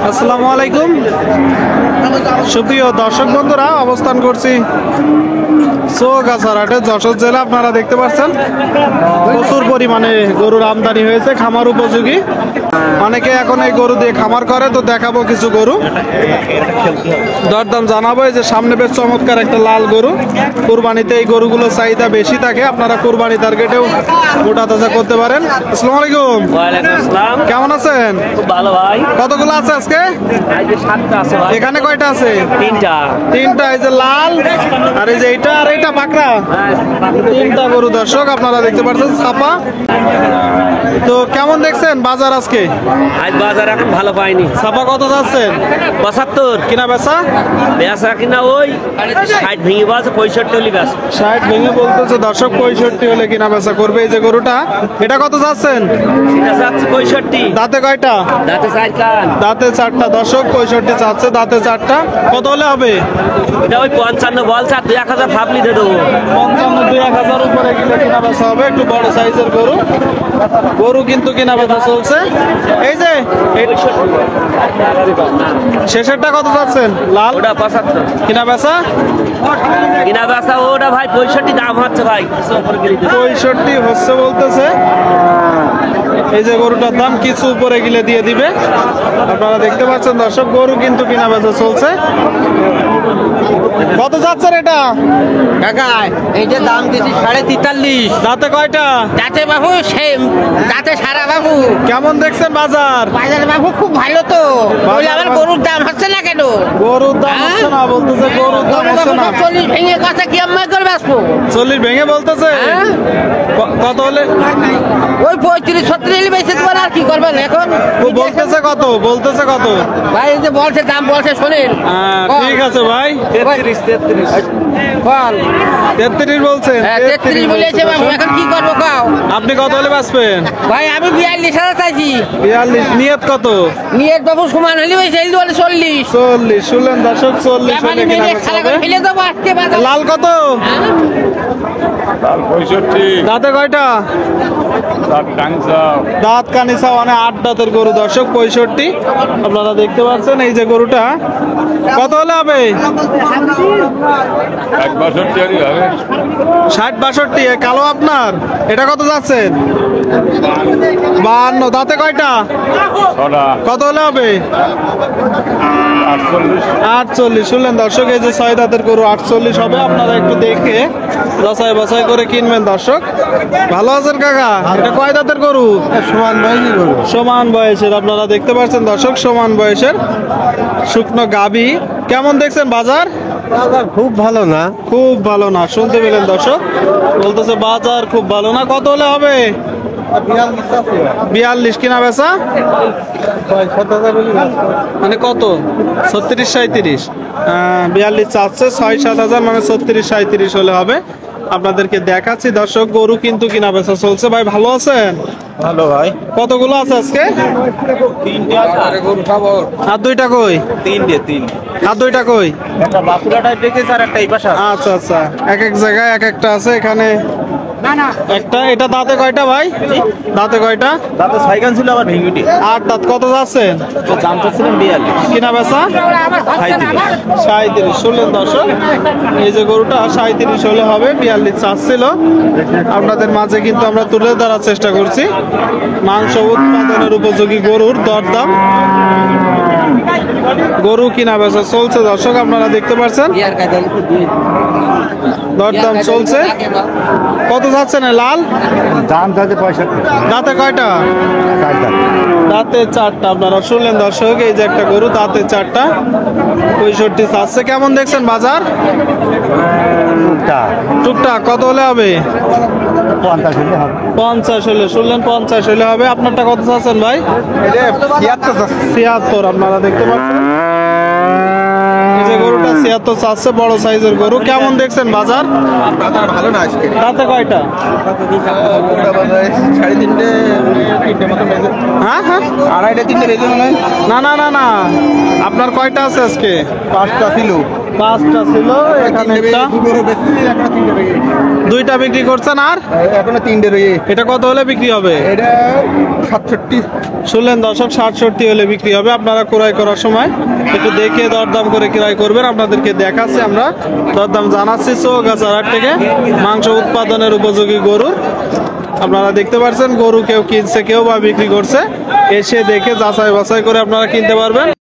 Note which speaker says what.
Speaker 1: আসসালামু আলাইকুম সুপ্রিয় দর্শক বন্ধুরা, অবস্থান করছি চৌগাছার হাটে, যশোর জেলা। আপনারা দেখতে পাচ্ছেন প্রচুর পরিমাণে গরুর আমদানি হয়েছে, খামার উপযোগী। অনেকে এখন এই গরু দিয়ে খামার করে, তো দেখাবো কিছু গরু, দরদাম জানাবো। এই যে সামনে বেশ চমৎকার একটা লাল গরু। কুরবানিতে এই গরুগুলো চাহিদা বেশি থাকে, আপনারা কুরবানি টার্গেটেও মোটা তাজা করতে পারেন। আসসালামু আলাইকুম।
Speaker 2: ওয়ালাইকুম আসসালাম।
Speaker 1: কেমন আছেন?
Speaker 2: খুব ভালো ভাই।
Speaker 1: কতগুলো আছে আজকে?
Speaker 2: আজকে 7টা আছে ভাই।
Speaker 1: এখানে কয়টা আছে?
Speaker 2: 3টা।
Speaker 1: তিনটা। এই যে লাল, আর এই যে এইটা, আর এইটা পাকড়া। তিনটা গরু দর্শক আপনারা দেখতে পাচ্ছেন, ছাপা। তো কেমন দেখছেন বাজার আজকে?
Speaker 2: আজ বাজার এখন ভালো পাইনি।
Speaker 1: ছাপা কত যাচ্ছেন?
Speaker 2: 75
Speaker 1: কিনা বেচা?
Speaker 2: বেচা কিনা ওই 60 ভেঙে বাজে 65 হলি বেচা।
Speaker 1: 60 ভেঙে বলতেছে দর্শক, 65 হলে কিনা বেচা করবে। এই যে গরুটা, এটা কত যাচ্ছেন?
Speaker 2: এটা যাচ্ছে 65।
Speaker 1: দাঁতে কয়টা?
Speaker 2: দাঁতে 4 কান।
Speaker 1: দাঁতে 4টা দর্শক, 65 চাচ্ছে, দাঁতে 4টা। কত হলে হবে?
Speaker 2: এটা ওই 55 বলছে, আর 1000 ভাবলি দিয়ে দেবো।
Speaker 1: 55-1000 উপরে গেলে কিনা বেচা হবে। একটু বড় সাইজের গরু, গরু কিন্তু কিনা বেচা চলছে। এই যে শেষেরটা কত যাচ্ছেন? লাল,
Speaker 2: ওটা 75
Speaker 1: কিনা বেচা?
Speaker 2: কিনা বেচা ওটা ভাই 65 দাম হচ্ছে ভাই।
Speaker 1: 65 হচ্ছে বলতেছে। এই যে গরুটার দাম কিছু উপরে গিলে দিয়ে দিবে। আপনারা দেখতে পাচ্ছেন দর্শক, গরু কিন্তু কিনা বেচা চলছে। কত যাচ্ছেন এটা?
Speaker 3: কাকা এইটা দাম দিচ্ছি 43.5।
Speaker 1: দাঁতে কয়টা?
Speaker 3: দাঁতে বাবু সেম, দাঁতে সারা বাবু।
Speaker 1: কেমন দেখছেন বাজার?
Speaker 3: বাজার বাবু খুব ভালো তো। বলে আমার
Speaker 1: বাজার-
Speaker 3: গরুর দাম হচ্ছে না কেন?
Speaker 1: গরুর দাম হচ্ছে না বলতেছে, গরুর দাম
Speaker 3: গরু
Speaker 1: হচ্ছে
Speaker 3: বাবু
Speaker 1: না।
Speaker 3: 40 ভেঙে কথা কি আমি করে বাঁচবো?
Speaker 1: 40 ভেঙে বলতেছে।
Speaker 3: হ্যাঁ?
Speaker 1: কত হলে?
Speaker 3: ওই 35-36 হলে বেঁচে তোমার আর কি করবেন এখন?
Speaker 1: ও বলতেছে কত? বলতেছে কত?
Speaker 3: ভাই এই যে বলছে দাম বলছে শোনেন।
Speaker 1: ঠিক আছে ভাই।
Speaker 2: 33
Speaker 3: বল
Speaker 1: 33 বলছেন?
Speaker 3: হ্যাঁ 33 বলেছে বাবু, এখন কি করবো কাও?
Speaker 1: আপনি কত হলে বাঁচবেন?
Speaker 3: ভাই আমি 42,000 চাইছি।
Speaker 1: 42। নিয়ত কত?
Speaker 3: নিয়ে বাবু সমান হলে বেঁচে বলে 40।
Speaker 1: 40 শুনলেন দর্শক, 40 হলে
Speaker 3: ব্যাপারী
Speaker 1: কিনা
Speaker 3: মেরে
Speaker 1: বেচা
Speaker 3: খালা
Speaker 1: হবে।
Speaker 3: করে ফেলে দেবো আজকে বাজার।
Speaker 1: লাল কত? দাঁতে কয়টা? দাঁত কানিসা, মানে 8 দাঁতের গরু দর্শক, 65 আপনারা দেখতে পাচ্ছেন। এই যে গরুটা কত হলে হবে? 60-62। কালো আপনার, এটা কত যাচ্ছেন? 52। দাঁতে কয়টা? কত হলে হবে? 48। শুনলেন দর্শক, এই যে 6 দাঁতের গরু 48 হবে। আপনারা একটু দেখে যাচাই বাছাই করে কিনবেন দর্শক। ভালো আছেন কাকা? এটা কয় দাঁতের গরু?
Speaker 4: সমান বয়সী গরু।
Speaker 1: সমান বয়সের, আপনারা দেখতে পাচ্ছেন দর্শক, সমান বয়সের শুকনো গাভী। কেমন দেখছেন বাজার?
Speaker 4: বাজার খুব ভালো না।
Speaker 1: খুব ভালো না, শুনতে পেলেন দর্শক, বলতেছে বাজার খুব ভালো না। কত হলে হবে? 42 কিনা বেচা? মানে কত? 36-37। 42 চাচ্ছে, 6-7 হাজার, মানে 36-37 হলে হবে। আপনাদেরকে দেখাচ্ছি দর্শক, গরু কিন্তু কিনা বেচা চলছে। ভাই ভালো আছেন?
Speaker 4: ভালো ভাই।
Speaker 1: কতগুলো আছে আজকে?
Speaker 4: 3টা গরু খাবো।
Speaker 1: আর 2টা কই?
Speaker 4: 3
Speaker 1: আর 2টা কই?
Speaker 4: একটা বাঁকুড়া টাইপ দেখেছে আর একটা এই পাশে।
Speaker 1: আচ্ছা আচ্ছা, এক এক জায়গায় এক একটা আছে। এখানে একটা। এটা দাঁতে কয়টা ভাই? দাঁতে কয়টা?
Speaker 4: তাতে সাইকেল ছিল আবার ভেঙুটি।
Speaker 1: 8 দাঁত। কত যাচ্ছেন?
Speaker 4: দাম চাচ্ছিলেন 42।
Speaker 1: কিনা বেচা? 37। শুনলেন দর্শক, এই যে গরুটা 37 হলে হবে। 42 চাচ্ছিল। আপনাদের মাঝে কিন্তু আমরা তুলে ধরার চেষ্টা করছি মাংস উৎপাদনের উপযোগী গরুর দরদাম। গরু কিনা বেচা চলছে দর্শক, আপনারা দেখতে পাচ্ছেন, দরদাম চলছে। কত যাচ্ছে না লাল?
Speaker 4: দাম যাচ্ছে 65।
Speaker 1: দাঁতে কয়টা?
Speaker 4: 4 দাম।
Speaker 1: দাঁতে 4টা। আপনারা শুনলেন দর্শক, এই যে একটা গরু, দাঁতে 4টা, 65 চাচ্ছে। কেমন দেখছেন বাজার? টুকটাক। কত হলে হবে?
Speaker 4: 50 হলে হবে।
Speaker 1: 50 হলে। শুনলেন, 50 হলে হবে। আপনারটা কত চাচ্ছেন ভাই? 76। আপনারা দেখতে পাচ্ছেন, এই যে গরুটা 76 চাচ্ছে, বড় সাইজের গরু। কেমন দেখছেন বাজার?
Speaker 4: বাজার ভালো না আজকে।
Speaker 1: দাঁতে কয়টা?
Speaker 4: 3.5 মতো বেজে।
Speaker 1: হ্যাঁ হ্যাঁ,
Speaker 4: 2.5-3 বেজে মনে হয়।
Speaker 1: না না না না, আপনার কয়টা আছে আজকে?
Speaker 4: 5টা ছিল।
Speaker 1: 5টা ছিল, এখানে একটা, দুইটা বিক্রি করছেন আর
Speaker 4: এখনো 3টে রয়ে
Speaker 1: এটা কত হলে বিক্রি হবে?
Speaker 4: এটা 67।
Speaker 1: শুনলেন দর্শক, 60-70 হলে বিক্রি হবে। আপনারা ক্রয় করার সময় একটু দেখে দরদাম করে ক্রয় করবেন। আপনাদেরকে দেখাচ্ছি আমরা, দরদাম জানাচ্ছি চৌগাছার থেকে মাংস উৎপাদনের উপযোগী গরুর। আপনারা দেখতে পাচ্ছেন গরু কেউ কিনছে, কেউ বা বিক্রি করছে। এসে দেখে যাচাই বাছাই করে আপনারা কিনতে পারবেন।